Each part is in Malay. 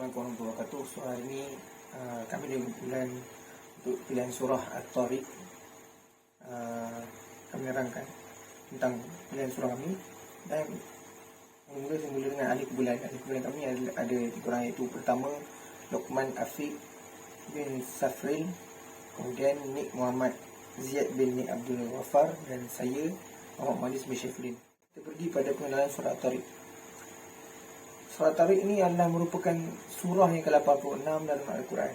Assalamualaikum warahmatullahi wabarakatuh. Surah ini kami di bulan untuk pilihan surah At-Tariq. Kami nerangkan tentang pilihan surah kami dan mula dengan alif bulan. Alif bulan kami ada 3 orang, iaitu pertama Luqman Afiq bin Safril, kemudian Nik Muhammad Ziyad bin Nik Abdul Wafar, dan saya Muhammad Madis bin Syafrin. Kita pergi pada pengenalan surah At-Tariq. Surah At-Tariq ini adalah merupakan surah yang ke-86 dalam Al-Quran.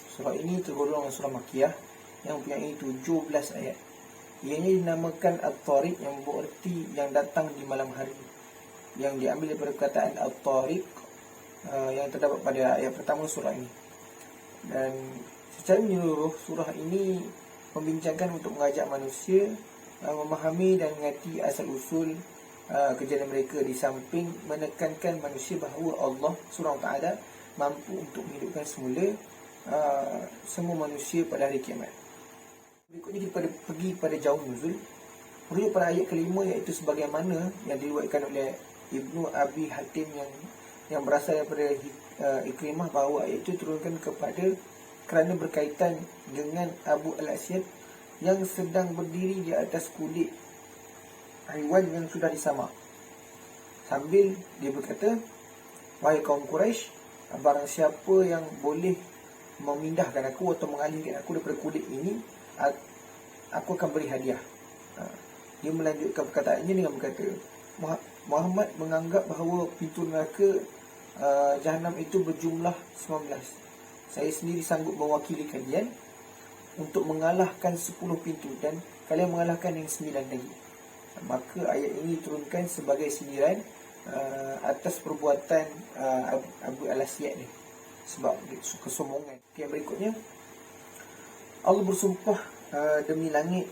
Surah ini tergolong surah Makkiyah yang mempunyai 17 ayat. Ianya dinamakan At-Tariq yang bererti yang datang di malam hari, yang diambil daripada perkataan At-Tariq yang terdapat pada ayat pertama surah ini. Dan secara menyeluruh, surah ini membincangkan untuk mengajak manusia memahami dan mengerti asal-usul kejadian mereka, di samping menekankan manusia bahawa Allah SWT mampu untuk menghidupkan semula semua manusia pada hari kiamat. Berikutnya kita pergi pada jauh nuzul. Merujuk pada ayat kelima, iaitu sebagaimana yang diriwayatkan oleh Ibnu Abi Hatim yang berasal daripada Ikrimah, bahawa ayat itu turunkan kerana berkaitan dengan Abu Al-Asyad yang sedang berdiri di atas kulit haiwan yang sudah disamak, sambil dia berkata, "Wahai kaum Quraisy, barang siapa yang boleh memindahkan aku atau mengalihkan aku daripada kulit ini, aku akan beri hadiah." Dia melanjutkan perkataannya dengan berkata, Muhammad menganggap bahawa pintu neraka Jahannam itu berjumlah 19. Saya sendiri sanggup mewakili kalian untuk mengalahkan 10 pintu, dan kalian mengalahkan yang 9 lagi. Maka ayat ini diturunkan sebagai sindiran atas perbuatan Abu Al-Asyad ni, sebab kesombongan. Yang berikutnya, Allah bersumpah demi langit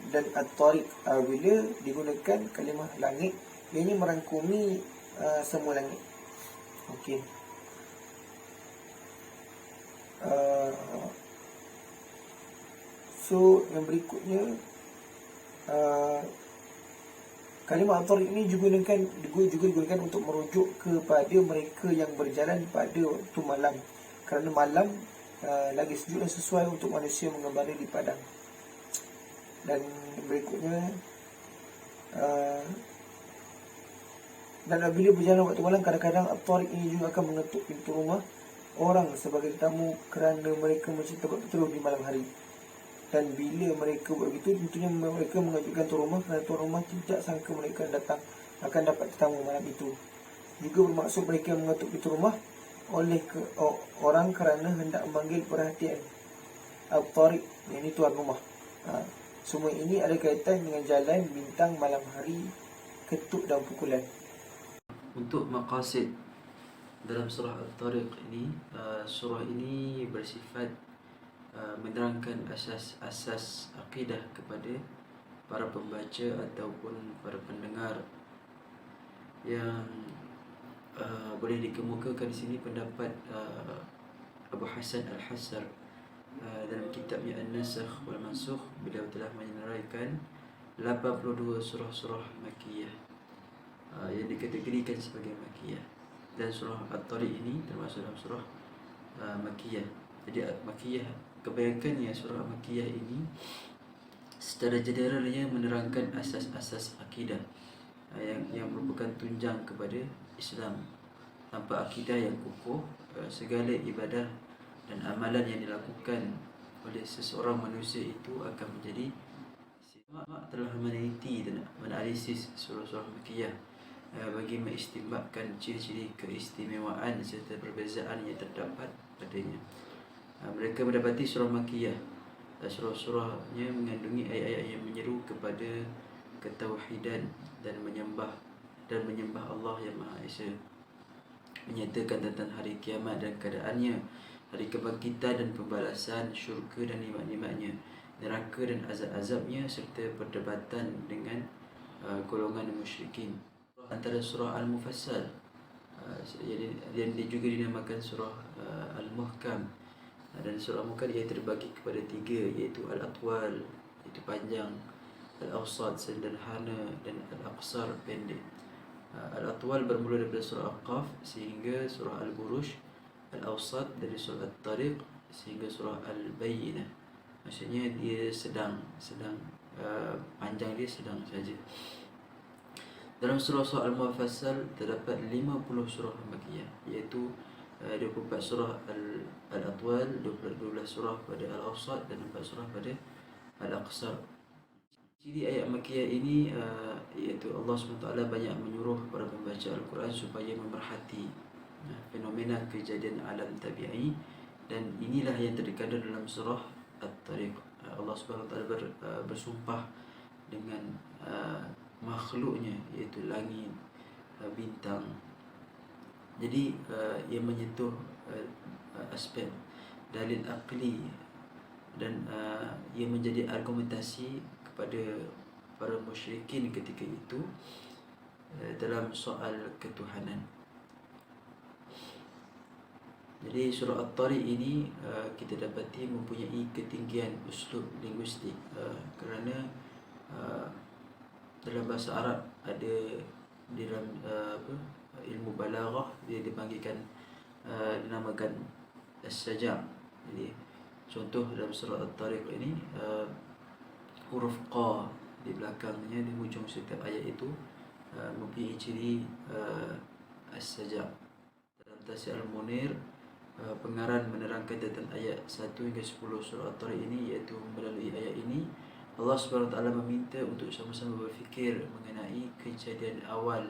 dan At-Tariq. Bila digunakan kalimah langit, ianya merangkumi semua langit. Okey. So yang berikutnya, kalimah At-Tariq ini juga digunakan untuk merujuk kepada mereka yang berjalan pada waktu malam, kerana malam lagi sejuk dan sesuai untuk manusia mengembara di padang. Dan berikutnya, dan bila berjalan waktu malam, kadang-kadang At-Tariq ini juga akan mengetuk pintu rumah orang sebagai tetamu, kerana mereka mencintai betul di malam hari. Dan bila mereka buat begitu, tentunya mereka mengajukan tuan rumah, kerana tuan rumah tidak sangka mereka akan dapat tetamu malam itu. Juga bermaksud mereka mengetuk pintu rumah oleh orang kerana hendak memanggil perhatian At-Tariq, yang ini tuan rumah. Semua ini ada kaitan dengan jalan, bintang, malam hari, ketuk dan pukulan. Untuk maqasid dalam surah At-Tariq ini, surah ini bersifat menerangkan asas akidah kepada para pembaca ataupun para pendengar, yang boleh dikemukakan di sini pendapat Abu Hasan Al-Hassar dalam kitabnya An-Nasakh wal Mansukh. Beliau telah menyeraikan 82 surah-surah Makkiyah yang dikategorikan sebagai Makkiyah, dan surah At-Tariq ini termasuk dalam surah Makkiyah. Jadi Makkiyah, kebanyakannya surah Makkiyah ini secara generalnya menerangkan asas-asas akidah yang merupakan tunjang kepada Islam. Tanpa akidah yang kukuh, segala ibadah dan amalan yang dilakukan oleh seseorang manusia itu akan menjadi telah meneliti dan menanalisis surah-surah Makkiyah bagi mengistimbatkan ciri-ciri keistimewaan serta perbezaan yang terdapat padanya. Mereka mendapati surah Makkiyah, surah-surahnya mengandungi ayat-ayat yang menyeru kepada ketauhidan dan menyembah Allah yang Maha Esa, menyatakan tentang hari kiamat dan keadaannya, hari kebangkitan dan pembalasan, syurga dan nikmat-nikmatnya, neraka dan azab-azabnya, serta perdebatan dengan golongan musyrikin. Antara surah Al-Mufassal, yang juga dinamakan surah Al-Muhkam, dan surah Al-Muhkam ia terbagi kepada 3, iaitu Al-Atwal, iaitu panjang, Al-Awsat sederhana, dan Al-Aqsar pendek. Al-Atwal bermula daripada surah Al-Qaf sehingga surah Al-Buruj. Al-Awsat dari surah At-Tariq sehingga surah Al-Bayyinah. Maksudnya dia sedang panjang dia sedang saja. Dalam surah Al-Mufassal terdapat 50 surah Makkiyah, iaitu 24 surah Al-Atwal, 12 surah pada Al-Awsat dan 4 surah pada Al-Aqsar. Ciri ayat Makkiyah ini iaitu Allah SWT banyak menyuruh para pembaca Al-Quran supaya memerhati fenomena kejadian alam tabi'i, dan inilah yang terkandung dalam surah At-Tariq. Allah SWT bersumpah dengan makhluknya, iaitu langit, bintang. Jadi ia menyentuh aspek dalil akli, dan ia menjadi argumentasi kepada para musyrikin ketika itu dalam soal ketuhanan. Jadi surah At-Tariq ini kita dapati mempunyai ketinggian uslub linguistik, kerana dalam bahasa Arab ada di dalam ilmu balaghah dia dipanggilkan dinamakan as-saja'. Jadi contoh dalam surah At-Tariq ini huruf qa di belakangnya di hujung setiap ayat itu mempunyai ciri as-saja'. Dalam Tafsir Al-Munir, pengarang menerangkan tentang ayat 1 hingga 10 surah At-Tariq ini, iaitu melalui ayat ini Allah SWT meminta untuk sama-sama berfikir mengenai kejadian awal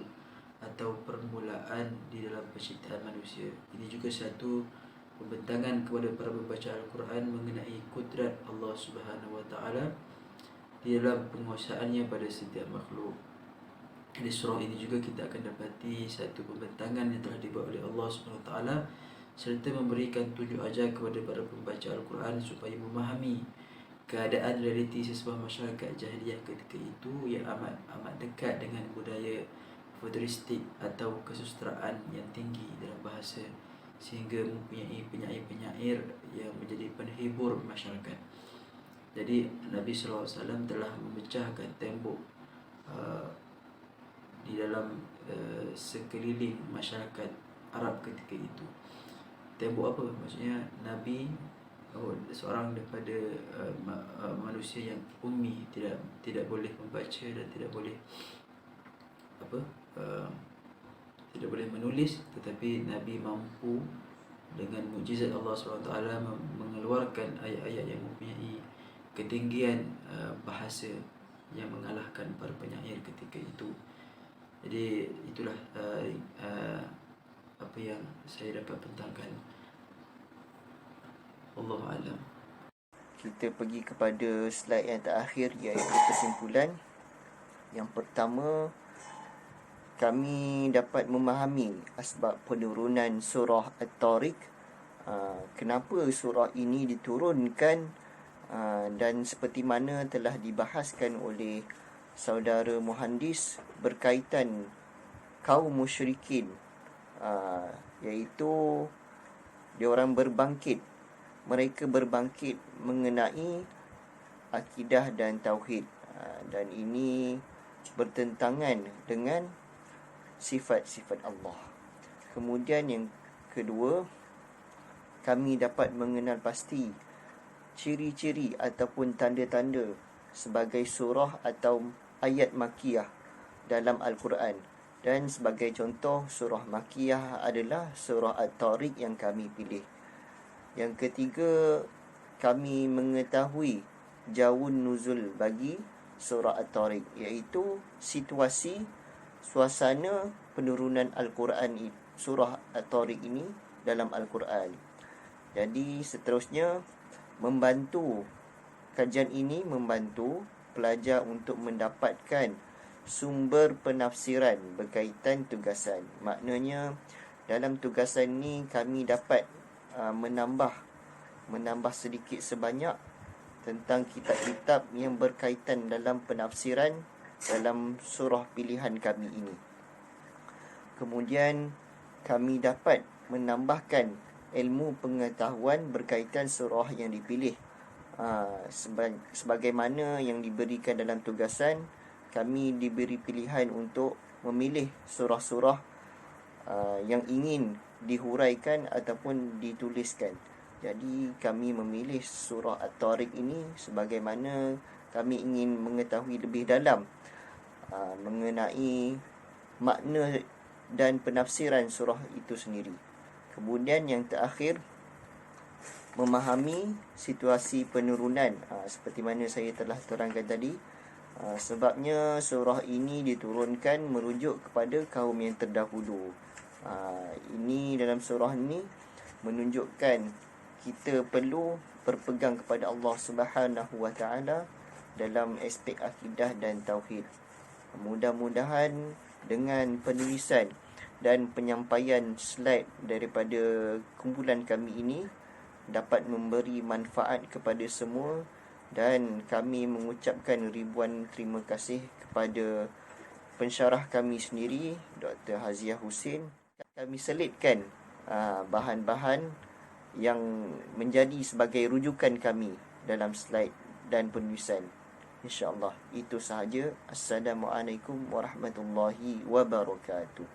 atau permulaan di dalam penciptaan manusia. Ini juga satu pembentangan kepada para pembaca Al-Quran mengenai kudrat Allah SWT di dalam penguasaannya pada setiap makhluk. Di surah ini juga kita akan dapati satu pembentangan yang telah dibuat oleh Allah SWT, serta memberikan tunjuk ajar kepada para pembaca Al-Quran supaya memahami keadaan realiti sesebuah masyarakat jahiliyah ketika itu yang amat dekat dengan budaya futuristik atau kesusastraan yang tinggi dalam bahasa, sehingga mempunyai penyair-penyair yang menjadi penghibur masyarakat. Jadi Nabi SAW telah memecahkan tembok di dalam sekeliling masyarakat Arab ketika itu. Tembok apa? Maksudnya Nabi seorang daripada manusia yang ummi, tidak boleh membaca dan tidak boleh tidak boleh menulis, tetapi Nabi mampu dengan mukjizat Allah SWT mengeluarkan ayat-ayat yang mempunyai ketinggian bahasa yang mengalahkan para penyair ketika itu. Jadi itulah apa yang saya dapat bentangkan. Wallahu a'lam. Kita pergi kepada slide yang terakhir, iaitu kesimpulan. Yang pertama, kami dapat memahami asbab penurunan surah At-Tariq, kenapa surah ini diturunkan, dan seperti mana telah dibahaskan oleh saudara Muhandis berkaitan kaum musyrikin, iaitu diorang mereka berbangkit mengenai akidah dan tauhid, dan ini bertentangan dengan sifat-sifat Allah. Kemudian yang kedua, kami dapat mengenal pasti ciri-ciri ataupun tanda-tanda sebagai surah atau ayat Makkiyah dalam Al-Quran. Dan sebagai contoh, surah Makkiyah adalah surah At-Tariq yang kami pilih. Yang ketiga, kami mengetahui jawun nuzul bagi surah At-Tariq, iaitu situasi, suasana penurunan Al-Quran, surah At-Tariq ini dalam Al-Quran. Jadi seterusnya, kajian ini membantu pelajar untuk mendapatkan sumber penafsiran berkaitan tugasan. Maknanya dalam tugasan ni kami dapat menambah sedikit sebanyak tentang kitab-kitab yang berkaitan dalam penafsiran dalam surah pilihan kami ini. Kemudian kami dapat menambahkan ilmu pengetahuan berkaitan surah yang dipilih. Sebagaimana yang diberikan dalam tugasan, kami diberi pilihan untuk memilih surah-surah yang ingin dihuraikan ataupun dituliskan. Jadi kami memilih surah At-Tariq ini sebagaimana kami ingin mengetahui lebih dalam mengenai makna dan penafsiran surah itu sendiri. Kemudian yang terakhir, memahami situasi penurunan, seperti mana saya telah terangkan tadi. Sebabnya surah ini diturunkan merujuk kepada kaum yang terdahulu. Ini dalam surah ini menunjukkan kita perlu berpegang kepada Allah Subhanahu wa taala dalam aspek akidah dan tauhid. Mudah-mudahan dengan penulisan dan penyampaian slide daripada kumpulan kami ini dapat memberi manfaat kepada semua, dan kami mengucapkan ribuan terima kasih kepada pensyarah kami sendiri, Dr. Haziah Hussein. Kami selitkan bahan-bahan yang menjadi sebagai rujukan kami dalam slide dan penulisan. InsyaAllah itu sahaja. Assalamualaikum warahmatullahi wabarakatuh.